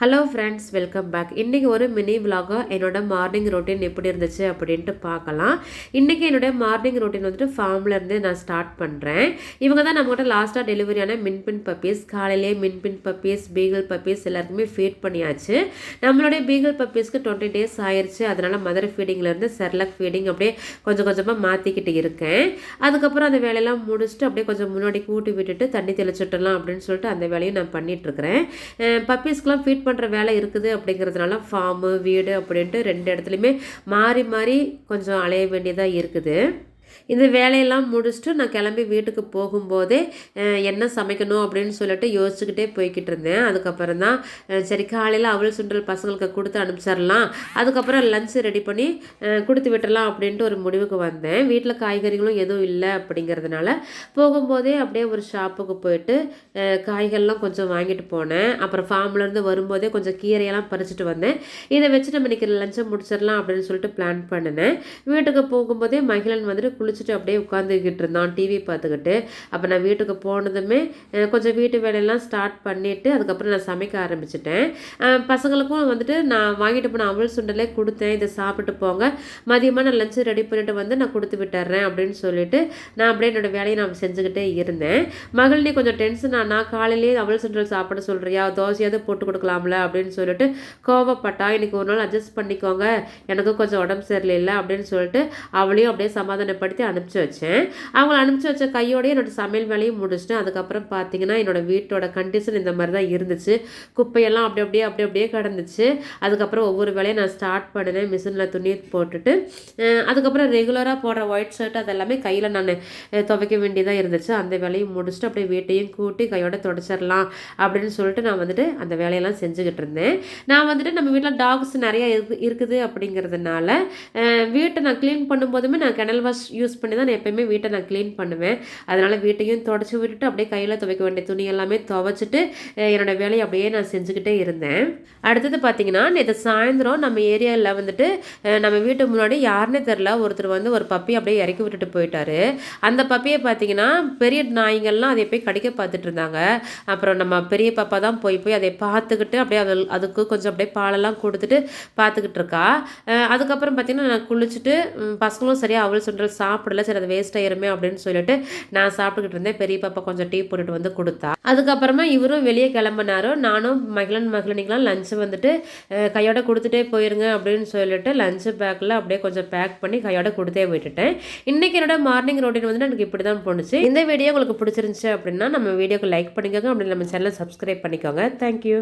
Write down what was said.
Hello friends, welcome back. இன்றைக்கி ஒரு mini விலாகாக என்னோட மார்னிங் ரொட்டீன் எப்படி இருந்துச்சு அப்படின்ட்டு பார்க்கலாம். இன்றைக்கி என்னோடய மார்னிங் ரொட்டீன் வந்துட்டு ஃபார்ம்லேருந்து நான் ஸ்டார்ட் பண்ணுறேன். இவங்க தான் நம்மகிட்ட லாஸ்ட்டாக டெலிவரியான மின்பின் பப்பீஸ். காலையிலேயே மின்பின் பப்பீஸ், பீகிள் பப்பீஸ் எல்லாருக்குமே ஃபீட் பண்ணியாச்சு. நம்மளுடைய பீகிள் பப்பீஸ்க்கு 20 days ஆயிடுச்சு. அதனால் மதர் ஃபீடிங்லேருந்து செர்லக் ஃபீடிங் அப்படியே கொஞ்சம் கொஞ்சமாக மாற்றிக்கிட்டு இருக்கேன். அதுக்கப்புறம் அந்த வேலையெல்லாம் முடிச்சுட்டு அப்படியே கொஞ்சம் முன்னாடி கூட்டி விட்டுட்டு தண்ணி தெளிச்சுட்டலாம் அப்படின்னு சொல்லிட்டு அந்த வேலையும் நான் பண்ணிகிட்ருக்கிறேன். பப்பீஸ்க்கெலாம் ஃபீட் பண்ணுற வேலை இருக்குது அப்படிங்கிறதுனால ஃபார்மு வீடு அப்படின்ட்டு 2 இடத்துலையுமே மாறி மாறி கொஞ்சம் அலைய வேண்டியதாக இருக்குது. இந்த வேலையெல்லாம் முடிச்சுட்டு நான் கிளம்பி வீட்டுக்கு போகும்போதே என்ன சமைக்கணும் அப்படின்னு சொல்லிட்டு யோசிச்சுக்கிட்டே போய்கிட்டு இருந்தேன். அதுக்கப்புறம் தான் சரி காலையில் அவல் சுண்டல் பசங்களுக்கு கொடுத்து அனுப்பிச்சிடலாம், அதுக்கப்புறம் லஞ்சு ரெடி பண்ணி கொடுத்து விட்டுடலாம் அப்படின்ட்டு ஒரு முடிவுக்கு வந்தேன். வீட்டில் காய்கறிகளும் எதுவும் இல்லை அப்படிங்கிறதுனால போகும்போதே அப்படியே ஒரு ஷாப்புக்கு போயிட்டு காய்கறிலாம் கொஞ்சம் வாங்கிட்டு போனேன். அப்புறம் ஃபார்ம்லேருந்து வரும்போதே கொஞ்சம் கீரையெல்லாம் பறிச்சுட்டு வந்தேன். இதை வச்சு நம்ம இன்றைக்கி லஞ்சை முடிச்சிடலாம் அப்படின்னு சொல்லிட்டு பிளான் பண்ணினேன். வீட்டுக்கு போகும்போதே மகிழன் வந்துட்டு குளிச்சுட்டு அப்படியே உட்காந்துக்கிட்டு இருந்தான் டிவி பார்த்துக்கிட்டு. அப்போ நான் வீட்டுக்கு போனதுமே கொஞ்சம் வீட்டு வேலையெல்லாம் ஸ்டார்ட் பண்ணிவிட்டு அதுக்கப்புறம் நான் சமைக்க ஆரம்பிச்சிட்டேன். பசங்களுக்கும் வந்துட்டு நான் வாங்கிட்டு போன அவல் சுண்டலே கொடுத்தேன், இதை சாப்பிட்டு போங்க, மதியமாக நான் லஞ்சு ரெடி பண்ணிட்டு வந்து நான் கொடுத்து விட்டுறேன் அப்படின்னு சொல்லிட்டு நான் அப்படியே என்னோடய வேலையை நான் செஞ்சுக்கிட்டே இருந்தேன். மகளினே கொஞ்சம் டென்ஷன் ஆனா, காலையிலேயே அவல் சுண்டல் சாப்பிட சொல்கிறியா, தோசையாவது போட்டு கொடுக்கலாம்ல அப்படின்னு சொல்லிட்டு கோவப்பட்டா. இன்றைக்கி ஒரு நாள் அட்ஜஸ்ட் பண்ணிக்கோங்க, எனக்கும் கொஞ்சம் உடம்பு சரியில்லை அப்படின்னு சொல்லிட்டு அவளையும் அப்படியே சமாதானப்படுத்தி அனுப்பிச்சி வச்சேன். அவங்கள அனுப்பிச்சி வச்ச கையோடய என்னோடய சமையல் வேலையும் முடிச்சுட்டேன். அதுக்கப்புறம் பார்த்தீங்கன்னா என்னோடய வீட்டோட கண்டிஷன் இந்த மாதிரி தான் இருந்துச்சு. குப்பையெல்லாம் அப்படி அப்படியே கிடந்துச்சு. அதுக்கப்புறம் ஒவ்வொரு வேலையும் நான் ஸ்டார்ட் பண்ணினேன். மிஷினில் துணி போட்டுட்டு அதுக்கப்புறம் ரெகுலராக போடுற ஒயிட் ஷர்ட் அதெல்லாமே கையில் நான் துவைக்க வேண்டியதாக இருந்துச்சு. அந்த வேலையும் முடிச்சுட்டு அப்படியே வீட்டையும் கூட்டி கையோட துடைச்சிடலாம் அப்படின்னு சொல்லிட்டு நான் வந்துட்டு அந்த வேலையெல்லாம் செஞ்சுக்கிட்டு இருந்தேன். நான் வந்துட்டு நம்ம வீட்டில் டாக்ஸ் நிறைய இருக்குது அப்படிங்கிறதுனால வீட்டை நான் க்ளீன் பண்ணும்போதுமே நான் கெனல் வாஷ் யூஸ் பண்ணி தான் நான் எப்போயுமே வீட்டை நான் க்ளீன் பண்ணுவேன். அதனால் வீட்டையும் துடைச்சி விட்டுட்டு அப்படியே கையில் துவைக்க வேண்டிய துணி எல்லாமே துவைச்சிட்டு என்னோடய வேலையை அப்படியே நான் செஞ்சுக்கிட்டே இருந்தேன். அடுத்தது பார்த்திங்கன்னா நேற்று சாயந்தரம் நம்ம ஏரியாவில் வந்துட்டு நம்ம வீட்டுக்கு முன்னாடி யாருன்னே தெரில ஒருத்தர் வந்து ஒரு பப்பி அப்படியே இறக்கி விட்டுட்டு போயிட்டாரு. அந்த பப்பியை பார்த்திங்கன்னா பெரிய நாய்கள்லாம் அதை போய் கடிக்க பார்த்துட்டு இருந்தாங்க. அப்புறம் நம்ம பெரிய பாப்பா தான் போய் அதை பார்த்துக்கிட்டு அப்படியே அதுக்கு கொஞ்சம் அப்படியே பாலெல்லாம் கொடுத்துட்டு பார்த்துக்கிட்டு இருக்கா. அதுக்கப்புறம் பார்த்திங்கன்னா நான் குளிச்சுட்டு பசங்களும் சரியாக அவள் சுண்டல் சாப்பிடல, சரி அது வேஸ்ட் ஆயிருமே அப்படின்னு சொல்லிட்டு நான் சாப்பிட்டுக்கிட்டு இருந்தேன். பெரிய பாப்பா கொஞ்சம் டீ போட்டுட்டு வந்து கொடுத்தா. அதுக்கப்புறமா இவரும் வெளியே கிளம்பினாரோ. நானும் மகளினிக்கெலாம் லஞ்சு வந்துட்டு கையோட கொடுத்துட்டே போயிருங்க அப்படின்னு சொல்லிட்டு லஞ்சு பேக்கில் அப்படியே கொஞ்சம் பேக் பண்ணி கையோட கொடுத்தே விட்டுட்டேன். இன்றைக்கி என்னோட மார்னிங் ரொட்டீன் வந்துட்டு எனக்கு இப்படி தான் போணுச்சு. இந்த வீடியோ உங்களுக்கு பிடிச்சிருந்துச்சு அப்படின்னா நம்ம வீடியோக்கு லைக் பண்ணிக்கோங்க, அப்படி நம்ம சேனலை சப்ஸ்கிரைப் பண்ணிக்கோங்க. தேங்க்யூ.